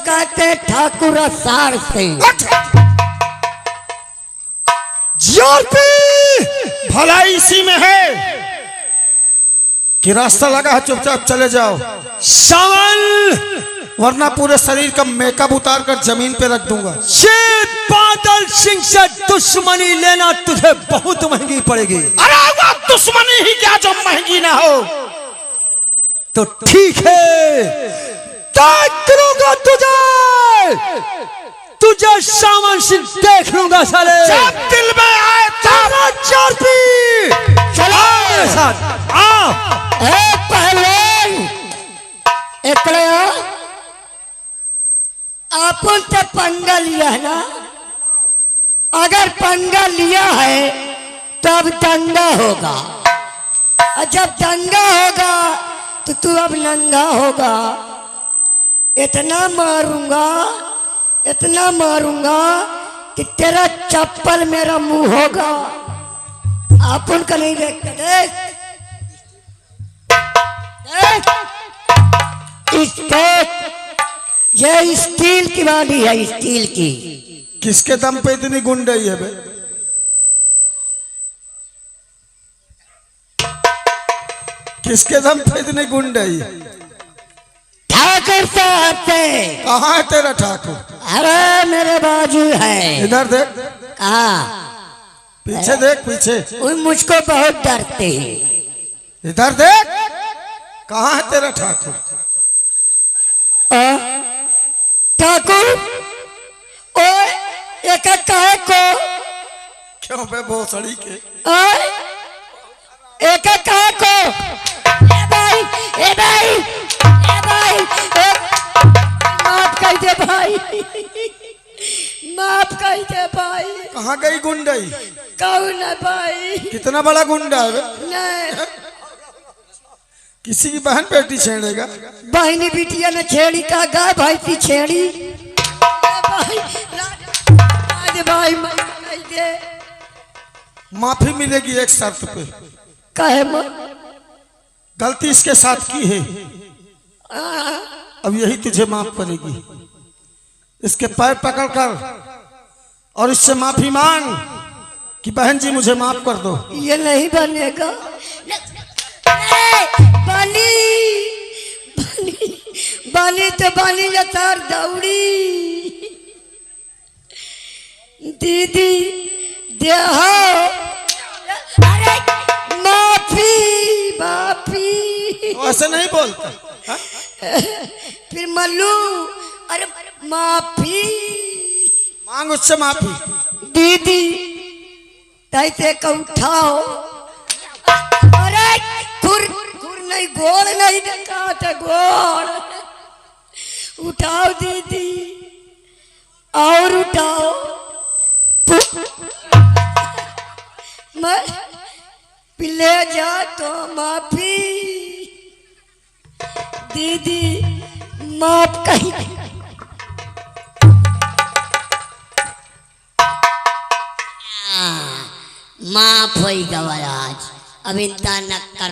कहते ठाकुर सार सिंह। भलाई इसी में है कि रास्ता लगा है, चुपचाप चले जाओ सावन, वरना पूरे शरीर का मेकअप उतार कर जमीन पे रख दूंगा। ये बादल सिंह से दुश्मनी लेना तुझे बहुत महंगी पड़ेगी। अरे वो दुश्मनी ही क्या जो महंगी ना हो। तो ठीक है, देख करूंगा तुझे सावन सिंह देख लूंगा साले। जब दिल में आए तब चलो साथ आ। पहलवान इकड़े अपन तो पंगा लिया है ना, अगर पंगा लिया है तब दंगा होगा, और जब दंगा होगा तो तू अब नंगा होगा। इतना मारूंगा कि तेरा चप्पल मेरा मुंह होगा। अपन का नहीं देखते, देख ये स्टील की बाली है, स्टील की। किसके दम पे इतनी गुंडाई है बे? किसके दम पे इतनी गुंडाई? ठाकुर साहब से। कहाँ है तेरा ठाकुर? अरे मेरे बाजू है। इधर देख, कहाँ? पीछे देख, पीछे। वो मुझको बहुत डरते हैं। इधर देख, कहाँ है तेरा ठाकुर? ठाकुर ओए एक कहे को क्यों बे भोसड़ी के? एक कहे को ए भाई माफ कर दे भाई, माफ कर दे भाई। कहाँ गई गुंडाई? कौन है भाई? कितना बड़ा गुंडा है बे? नहीं, किसी की बहन बेटी छेड़ेगा? बहनी बिटिया ने छेड़ी का गाय भाई की छेड़ी। भाई भाई दे, माफी मिलेगी एक शर्त पे। कहे गलती इसके साथ की है, अब यही तुझे माफ करेगी। इसके पैर पकड़कर और इससे माफी मांग कि बहन जी मुझे माफ कर दो। ये नहीं बनेगा। बाली तो बाली यथार दौड़ी। दीदी देहो, अरे माफी ऐसे नहीं बोलता हा? फिर मल्लू, अरे माफी मांग उससे माफी। दीदी तैसे का उठाओ। अरे खुर नहीं, गोड़ नहीं देखा था, गोड़ उठाओ दीदी, और उठाओ। मैं पिले जा तो माफी। दीदी माफ कही। माफ हो गवा आज, अब इंता न कर।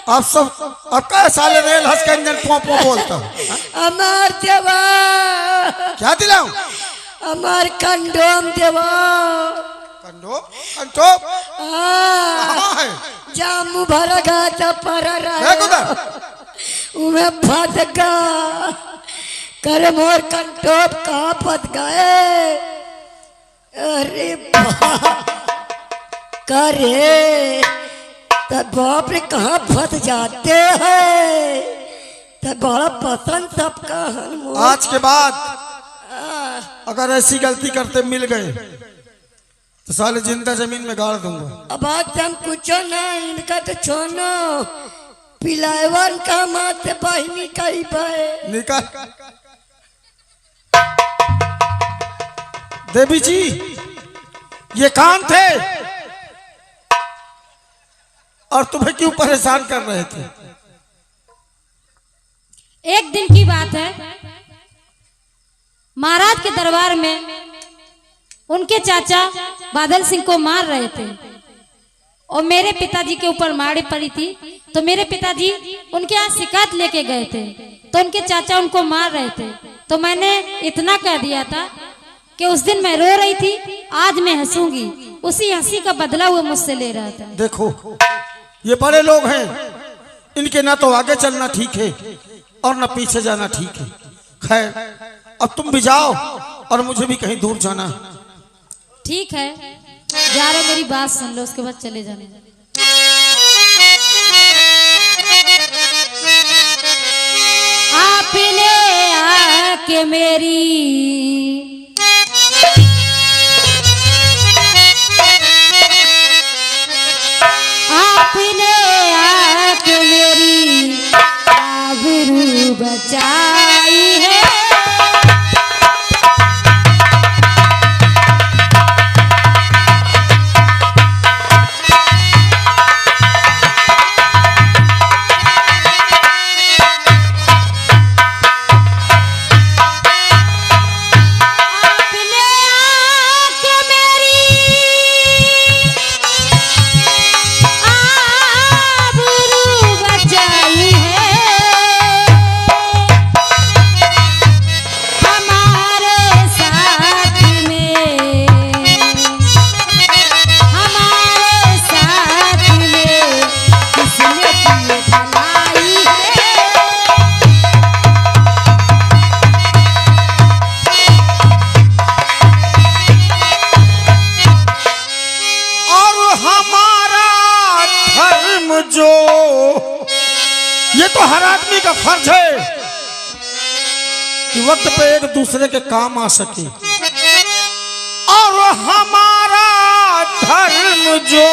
आप सब अब क्या साले रेल हंस के इंजन पो बोलता हूँ? अमर देवा, क्या दिलाऊं? अमर कंडोम देवा। कंडोम? कंडोम कहाँ है? जामू भरगा तो पर उमे फंस गा कर मोर कंटोप कहाँ फंस गए। अरे करे तब बाप रे कहाँ फंस जाते हैं, तब बड़ा पसंद सबका। आज के बाद अगर ऐसी गलती करते मिल गए तो साले जिंदा जमीन में गाड़ दूंगा। अब आज हम कुछ ना, इनका तो छोनो पिलावन का माते बहनी का ही भाई। निकाल। देवी जी ये कान थे और तुम्हें क्यों परेशान कर रहे थे? एक दिन की बात है, महाराज के दरबार में उनके चाचा बादल सिंह को मार रहे थे और मेरे पिताजी के ऊपर मारी पड़ी थी। तो मेरे पिताजी उनके यहाँ शिकायत लेके गए थे, तो उनके चाचा उनको मार रहे थे। तो मैंने इतना कह दिया था कि उस दिन मैं रो रही थी, आज मैं हंसूंगी। उसी हंसी का बदला वो मुझसे ले रहा था। देखो ये बड़े लोग हैं, इनके ना तो आगे चलना ठीक है और ना पीछे जाना ठीक है। खैर अब तुम भी जाओ और मुझे भी कहीं दूर जाना है। ठीक है, जा रहे, मेरी बात सुन लो, उसके बाद चले जाने। आपने आके मेरी आपने आके मेरी आबरू बचाई है। हर आदमी का फर्ज है कि वक्त पे एक दूसरे के काम आ सके, और हमारा धर्म जो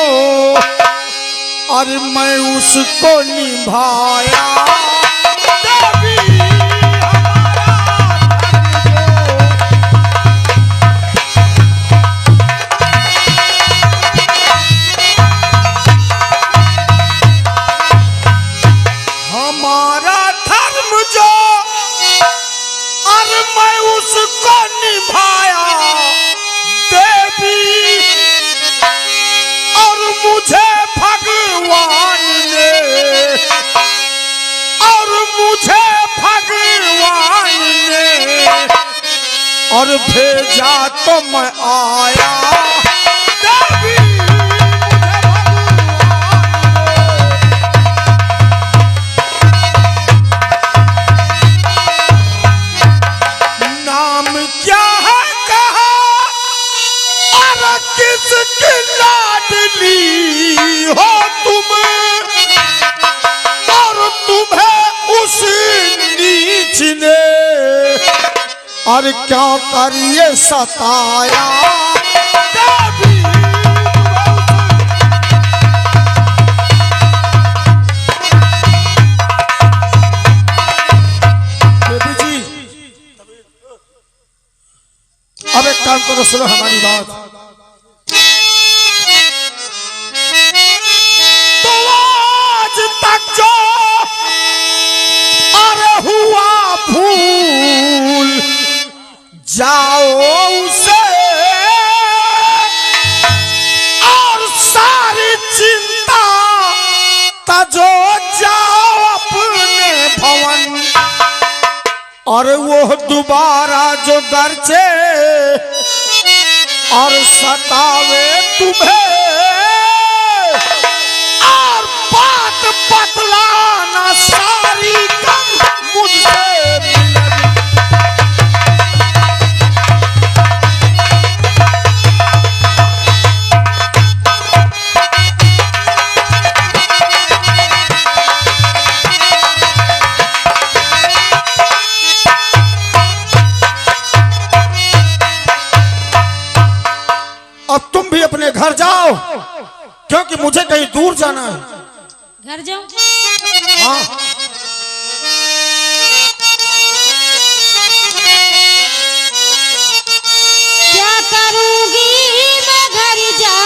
और मैं उसको निभाया। उसको निभाया देवी, और मुझे भगवान ने, और मुझे भगवान ने और भेजा तो मैं आया देवी। लाडली हो तुम, और तुम्हें उस नीच ने और क्या करिए सताया देवी। जी अब एक काम करो, सुनो हमारी बात। तक जो अरे हुआ भूल जाओ उसे, और सारी चिंता तजो जाओ अपने भवन, और वो दोबारा जो गरजे और सतावे तुम्हें, बतलाना सारी कम मुझसे मिलन। अब तुम भी अपने घर जाओ, क्योंकि मुझे कहीं दूर जाना है। घर जाओ? हाँ। क्या करूंगी मैं घर जा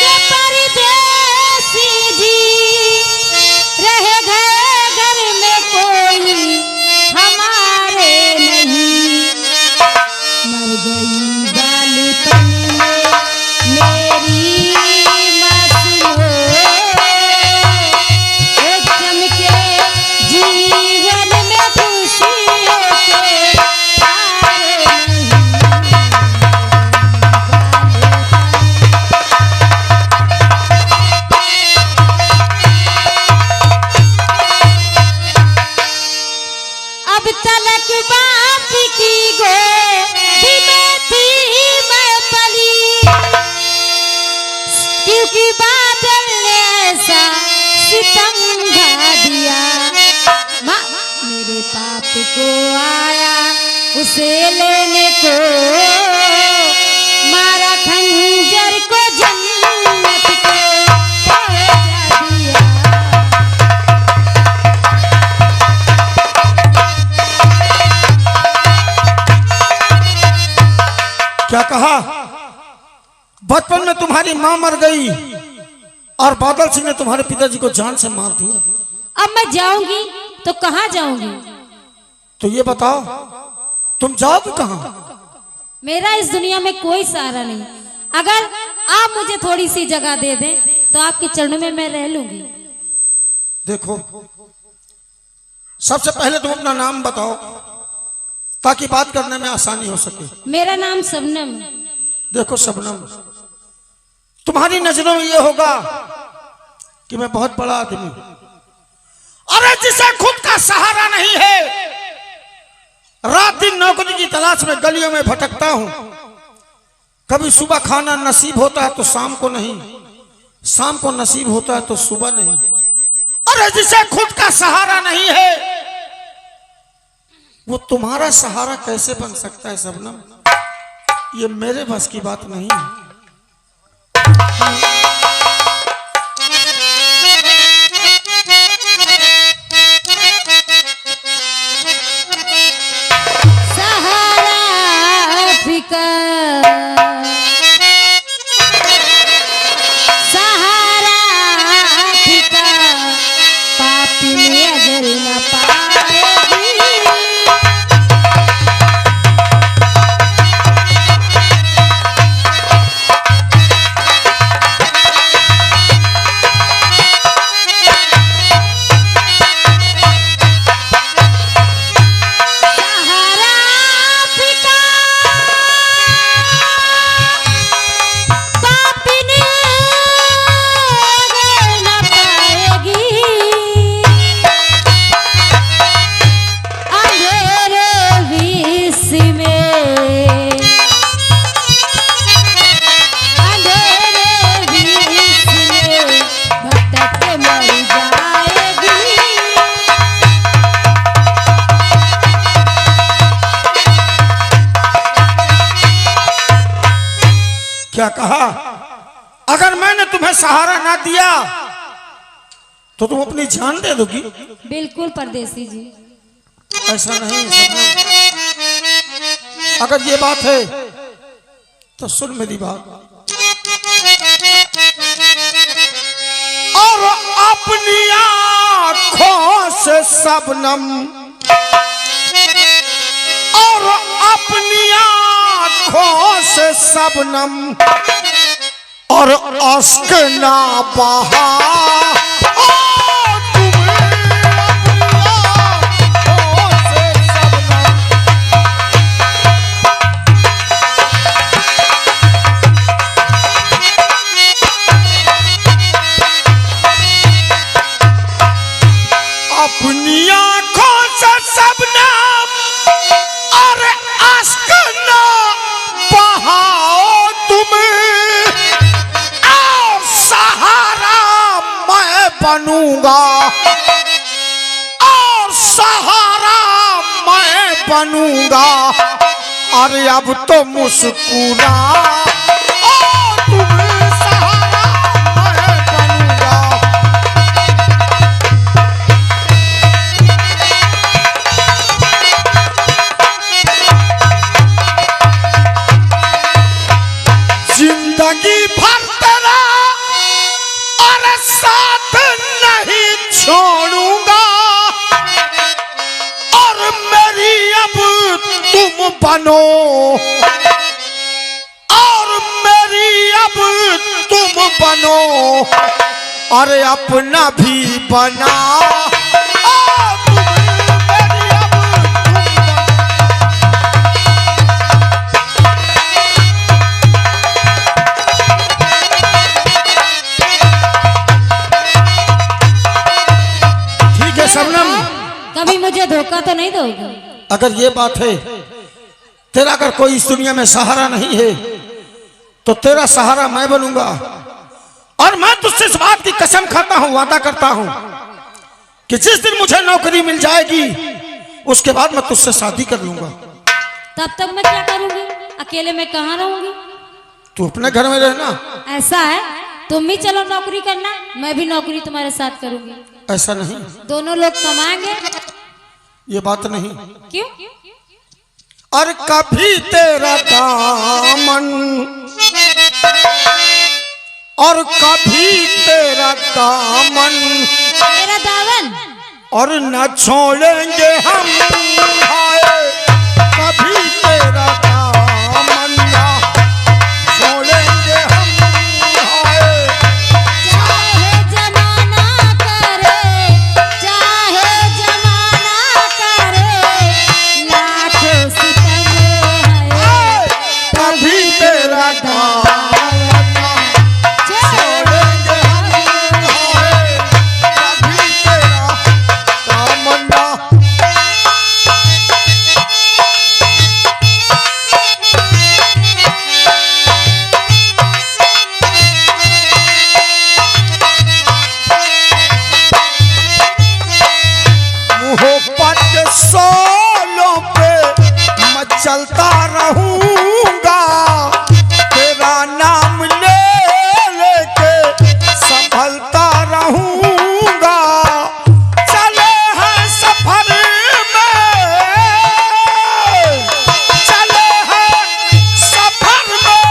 के परदेसी जी, रहे घर में कोई हमारे नहीं, मर गई बालपन में मेरी एक बाप की गोदी में थी मैं पली, क्योंकि बादल ने ऐसा सितम ढा दिया। मेरे पाप को आया उसे लेने को, मारा खंजर को जन्नत को पहुंचा दिया। क्या कहा? बचपन में तुम्हारी मां मर गई और बादल सिंह ने तुम्हारे पिताजी को जान से मार दिया। अब मैं जाऊंगी तो कहाँ जाऊंगी? तो ये बताओ तुम जाओगे कहाँ? मेरा इस दुनिया में कोई सहारा नहीं। अगर आप मुझे थोड़ी सी जगह दे दें तो आपके चरणों में मैं रह लूंगी। देखो, सबसे पहले तुम अपना नाम बताओ ताकि बात करने में आसानी हो सके। मेरा नाम शबनम। देखो शबनम, तुम्हारी नजरों में यह होगा कि मैं बहुत बड़ा आदमी हूं। अरे जिसे खुद का सहारा नहीं है, रात दिन नौकरी की तलाश में गलियों में भटकता हूं। कभी सुबह खाना नसीब होता है तो शाम को नहीं, शाम को नसीब होता है तो सुबह नहीं। अरे जिसे खुद का सहारा नहीं है, वो तुम्हारा सहारा कैसे बन सकता है शबनम? ये मेरे बस की बात नहीं है। सहारा फिका पापी में अगर न पाएगी। क्या कहा? अगर मैंने तुम्हें सहारा ना दिया तो तुम अपनी जान दे दोगी? बिल्कुल परदेसी जी, ऐसा नहीं शबनम। अगर ये बात है तो सुन मेरी बात। और अपनी आंखों से शबनम, और अपनी आंखों से शबनम, और अश्क ना बहा अपनी आंखों से शबनम और अश्क ना बहाओ तुम, और सहारा मैं बनूंगा, और सहारा मैं बनूंगा। अरे अब तो मुस्कुरा तुम, सहारा मैं बनूंगा। जिंदगी भर तेरा और साथ नहीं छोड़ूंगा, और मेरी अब तुम बनो, और मेरी अब तुम बनो, अरे अपना भी बना। कभी मुझे धोखा तो नहीं दोगे? अगर ये बात है, तेरा अगर कोई इस दुनिया में सहारा नहीं है तो तेरा सहारा मैं बनूंगा। और मैं तुझसे इस बात की कसम खाता हूं, वादा करता हूं कि जिस दिन मुझे नौकरी मिल जाएगी उसके बाद मैं तुझसे शादी कर लूंगा। तब तक मैं क्या करूंगी? अकेले मैं कहाँ रहूंगी? तू अपने घर में रहना। ऐसा है, तुम भी चलो नौकरी करना, मैं भी नौकरी तुम्हारे साथ करूंगी। ऐसा नहीं, दोनों लोग कमाएंगे। ये बात नहीं। क्यों? और कभी तेरा दामन और कभी तेरा दामन मेरा दावन और न छोड़ेंगे हम, हाय कभी तेरा दामन न छोड़ेंगे हम, हाय चाहे जमाना करे, चाहे जमाना करे, लाखों सितम है, कभी तेरा दामन छोड़ेंगे हम, हाय कभी तेरा दामन न। मोहब्बत के सोलों पे मैं चलता रहूंगा, तेरा नाम ले लेके संभलता रहूंगा। चले हैं सफर में, चले हैं सफर में,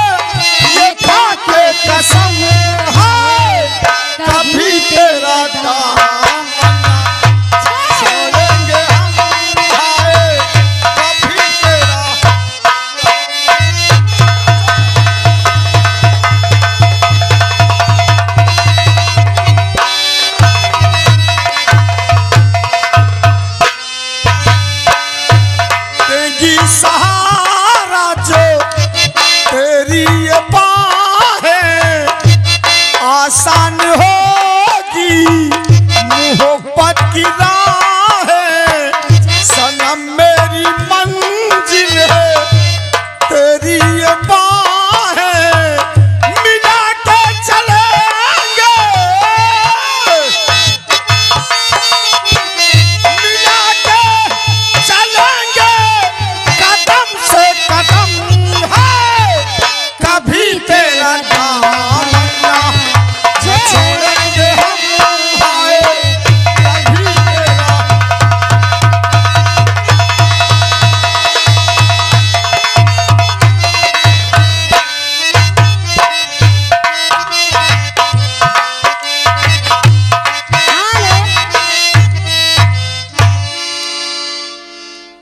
ये खा के कसम है कभी तेरा दामन छोड़ेंगे हम, हाय कभी तेरा। देगी सहारा जो तेरी ये बाहें, आसान होगी मोहब्बत की राहें। सनम मेरी मंजिल है तेरी ये बाहें, मिला के चलेंगे, मिला के चलेंगे कदम से कदम, है कभी तेरा दामन ना छोड़ेंगे हम, हाय कभी तेरा।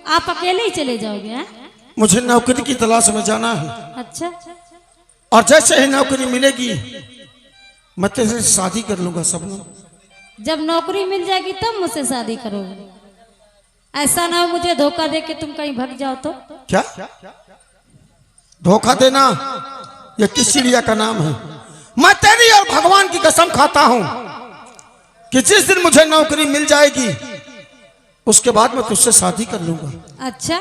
आप अकेले ही चले जाओगे? हैं? मुझे नौकरी की तलाश में जाना है, अच्छा, और जैसे ही नौकरी मिलेगी मैं तेरे से शादी कर लूंगा सबनम। जब नौकरी मिल जाएगी तब मुझसे शादी करोगे? ऐसा ना हो मुझे धोखा दे के तुम कहीं भग जाओ तो। क्या धोखा देना? यह किस चिड़िया का नाम है? मैं तेरी और भगवान की कसम खाता हूं कि जिस दिन मुझे नौकरी मिल जाएगी उसके बाद मैं तुझसे शादी कर लूंगा। अच्छा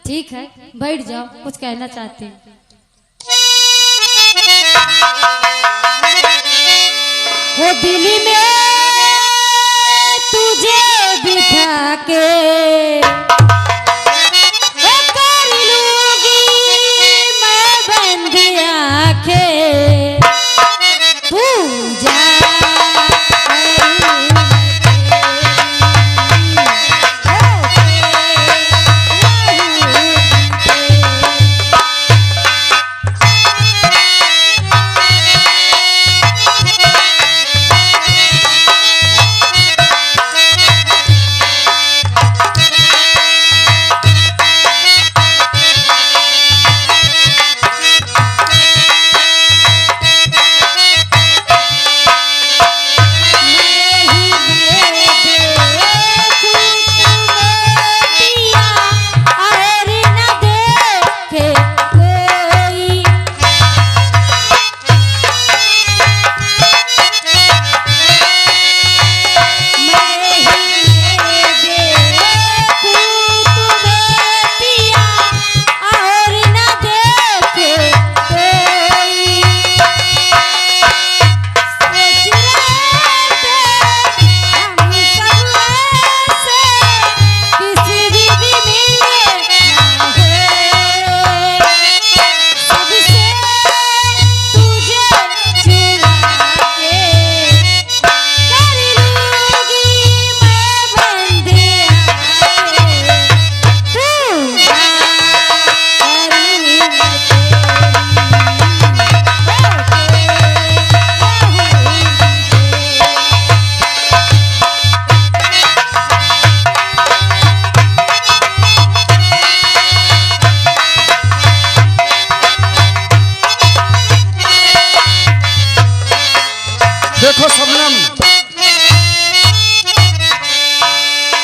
ठीक है, बैठ जाओ, कुछ कहना चाहती हूँ। वो दिल में तुझे बिठा के वो कर लूंगी मैं बंद आंखें, पूजा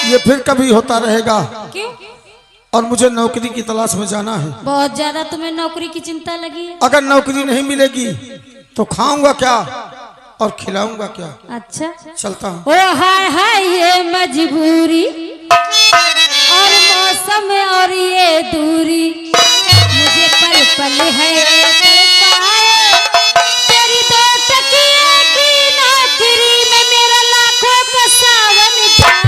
ये फिर कभी होता रहेगा। क्यों? और मुझे नौकरी की तलाश में जाना है। बहुत ज्यादा तुम्हें नौकरी की चिंता लगी है। अगर नौकरी नहीं मिलेगी तो खाऊंगा क्या और खिलाऊंगा क्या? अच्छा, चलता हूँ। ओ हाय ये मजबूरी और मौसम और ये दूरी मुझे पल पल है तड़पाए। तेरी दो टकिए की नौकरी में मेरा लाखों का सावन जाए।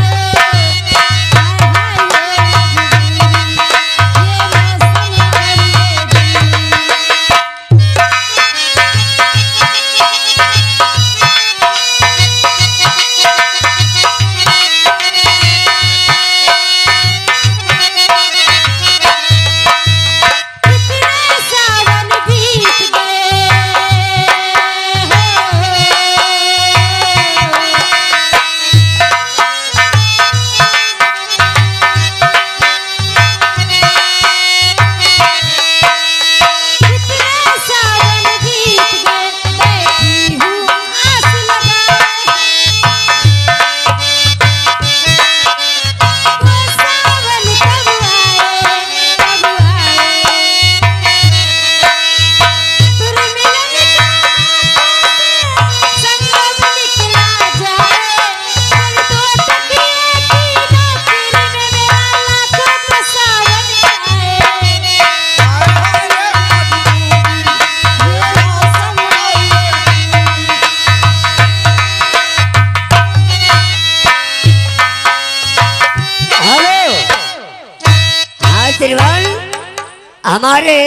हमारे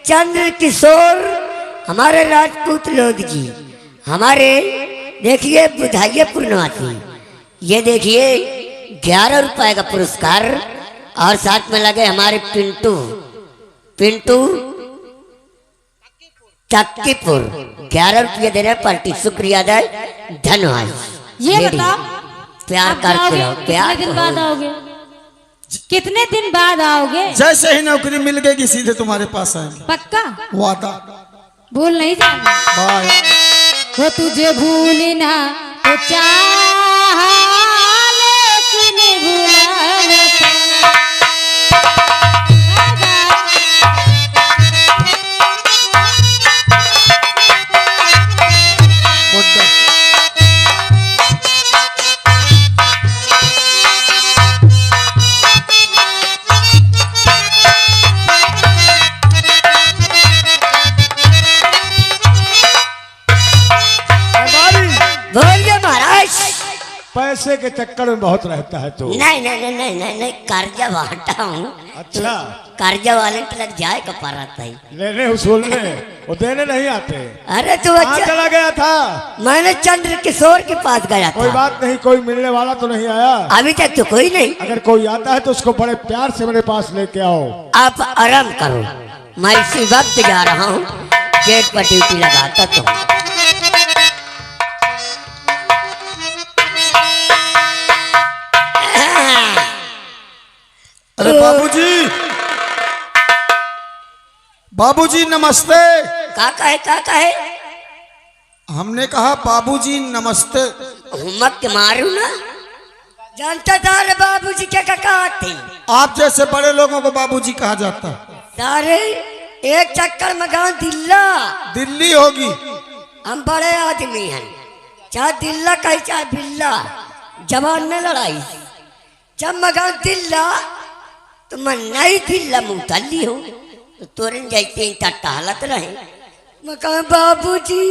चंद्र किशोर, हमारे राजपूत लोग जी, हमारे देखिए बुधाइए पूर्णवासी, ये देखिए 11 रुपए का पुरस्कार और साथ में लगे हमारे पिंटू चक्कीपुर 11 रुपये दे रहे पार्टी। शुक्रिया अदा, धन्यवाद। ये बताओ प्यार आप करते जाओगे? रहो, कितने प्यार दिन करो। बाद आओगे? कितने दिन बाद आओगे? जैसे ही नौकरी मिल गई सीधे तुम्हारे पास आएंगे। पक्का? वादा। भूल नहीं जाना। बाय। वो तुझे भूलना तो चाह लेकिन भुलाना बोलिए महाराज। पैसे के चक्कर में बहुत रहता है तो। नहीं नहीं नहीं नहीं नहीं नहीं, कर्जा बांटा हूँ। अच्छा। कर्जा वाले के लग जाए का पार आता है। लेने उसूलने वो देने नहीं आते। अरे तू कहाँ अच्छा, चला गया था? मैंने चंद्र किशोर के पास गया कोई था। बात नहीं, कोई मिलने वाला तो नहीं आया? अभी तक तो कोई नहीं। अगर कोई आता है तो उसको बड़े प्यार से मेरे पास लेके आओ। आप आराम करो, मैं इसी वक्त जा रहा हूँ, गेट पर ड्यूटी लगाता तो। अरे बाबूजी, बाबूजी नमस्ते। का कहे हमने कहा बाबूजी नमस्ते। हुमक के मारू ना, जानता था रे बाबूजी क्या कहते। आप जैसे बड़े लोगों को बाबूजी कहा जाता है। सारे एक चक्कर में गाँव दिल्ली होगी। हम बड़े आदमी हैं, चाहे दिल्ला कहे चाहे बिल्ला, जवान में लड़ाई। जब मगान दिल्ला तो मैं नहीं दिल्ला मुतली हूँ, तो तोरे जैसे टहलत रहे। मैं कहा बाबूजी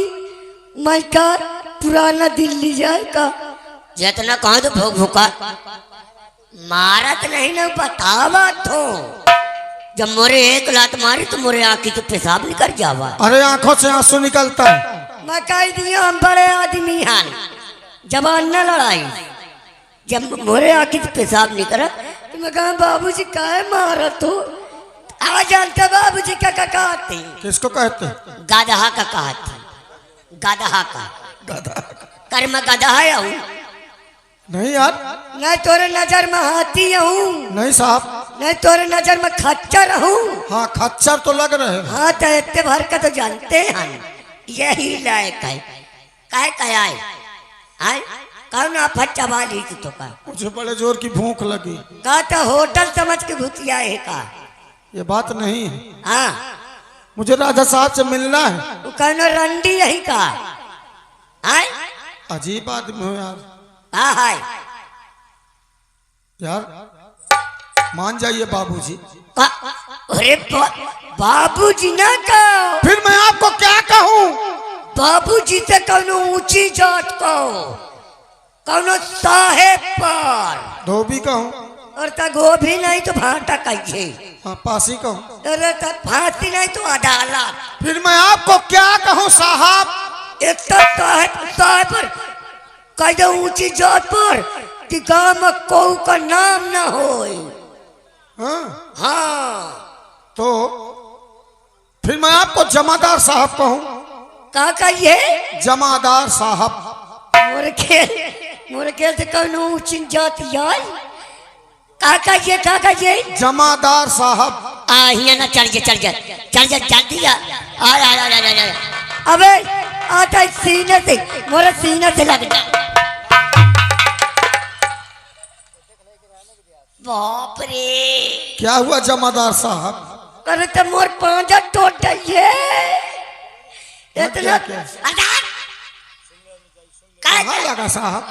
मैं का पुराना दिल्ली जाए का, जितना कहा तो भूख भूखा मारत नहीं ना बतावा तो। जब मोरे एक लात मारी तो मोरे आंखी तो पेशाब निकल जावा। अरे आंखों से आंसू निकलता है। मैं कह दिया हम बड़े आदमी हैं, जवान न लड़ाई। जब मोरे आंखी से पेशाब निकला तो मैं कहा बाबूजी काहे मारत हो। आ जानते बाबूजी क्या कहते? किसको कहते? गधा का कहते, गधा का। गधा। कर मैं गधा हूँ? नहीं यार। नहीं तोरे नजर में हाथी हूँ? नहीं साहब। नहीं तोरे नजर में खच्चर हूँ? हाँ खच्चर तो लग रहे हैं। हाँ तो इतने भर का तो जानते हैं, यही लायक है। काहे कहे कौन आफत चबा ली थी तो का? मुझे बड़े जोर की भूख लगी। का तो होटल समझ के भूतिया है का? ये बात नहीं है, हाँ मुझे राजा साहब से मिलना है। वो कौनो रंडी यही का? आय अजीब आदमी हो यार। हाँ हाय यार मान जाइए बाबूजी। अरे बाबूजी ना कहो। फिर मैं आपको क्या कहूँ? बाबूजी से कौनो ऊंची जात कहो, कौनो साहेब पर। धोबी कहूँ? और तो गोभी नहीं तो भाटा कहिए। हाँ पासी कहूँ? अरे तो फांसी नहीं तो अदालत। फिर मैं आपको क्या कहूँ साहब? इतना साहेब पर कह दो ऊंची जात पर कि गांव में कोई का नाम ना होए। हाँ हाँ तो फिर मैं आपको जमादार साहब कहूँ? का कहिए? जमादार साहब। मोरे से कौन ऊंची जात यार? का कहिए? का कहिए? जमादार साहब। हिया ना चल जा जल्दी आ। अबे आता सीने से, मोरे सीने से लग जा। बाप रे क्या हुआ जमादार साहब? अरे तो मोर पांजा टूट गई इतना। क्या? कहाँ लगा साहब?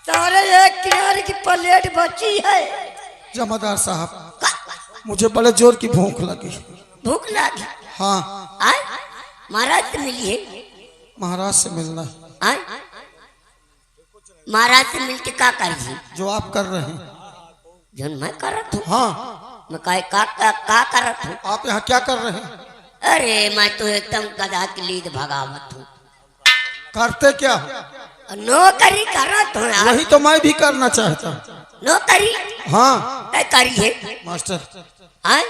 सारे एक किनारे की प्लेट बची है। जमादार साहब मुझे बड़े जोर की भूख लगी। भूख लगी? हाँ आय महाराज से मिली है? महाराज से मिलना है। आय महाराज से मिलके का करी? जो आप कर रहे हैं। जो मैं करत हूँ? हाँ मैं का करत हूँ? आप यहाँ क्या कर रहे हैं? अरे मैं तो एकदम गधा की लीद भगावत हूँ। करते क्या? नौकरी करत हूँ यार। वही तो मैं भी करना चाहता हूँ। नौकरी? हाँ क्या करी है मास्टर? आय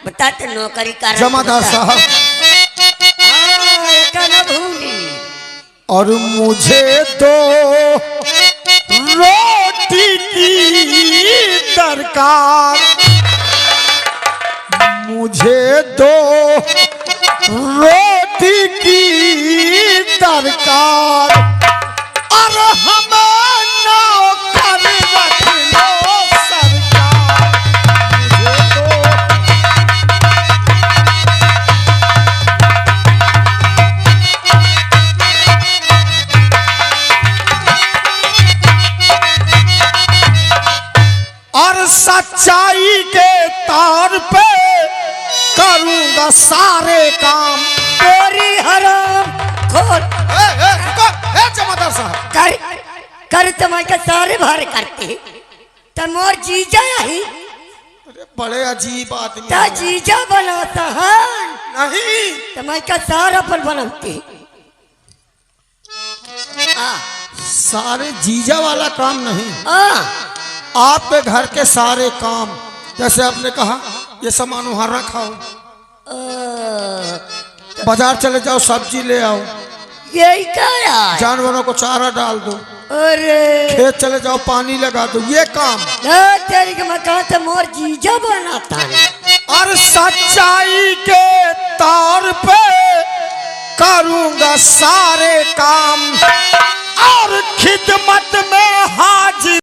बता तो नौकरी कर। जमादार साहब और मुझे तो रोटी की दरकार, मुझे तो रोटी की दरकार और हमें नौकर रख लो सरकार। मुझे तो और सच्चाई के तौर पे करूंगा सारे काम। चोरी हराम खोर जमादार साहब कर तुम्हारे सारे भार करते तमोर जीजा ही। बड़े अजीब आदमी ता जीजा बनाता है नहीं। तुम्हारे सारा पर बनाते। सारे जीजा वाला काम नहीं, हाँ आपके घर के सारे काम। जैसे आपने कहा ये सामान वहां रखाओ, बाजार चले जाओ सब्जी ले आओ, यही क्या यार? जानवरों को चारा डाल दो, अरे खेत चले जाओ पानी लगा दो, ये काम। तेरे के मकान से मोर जीजा बनाता है। और सच्चाई के तौर पे करूंगा सारे काम और खिदमत में हाजिर।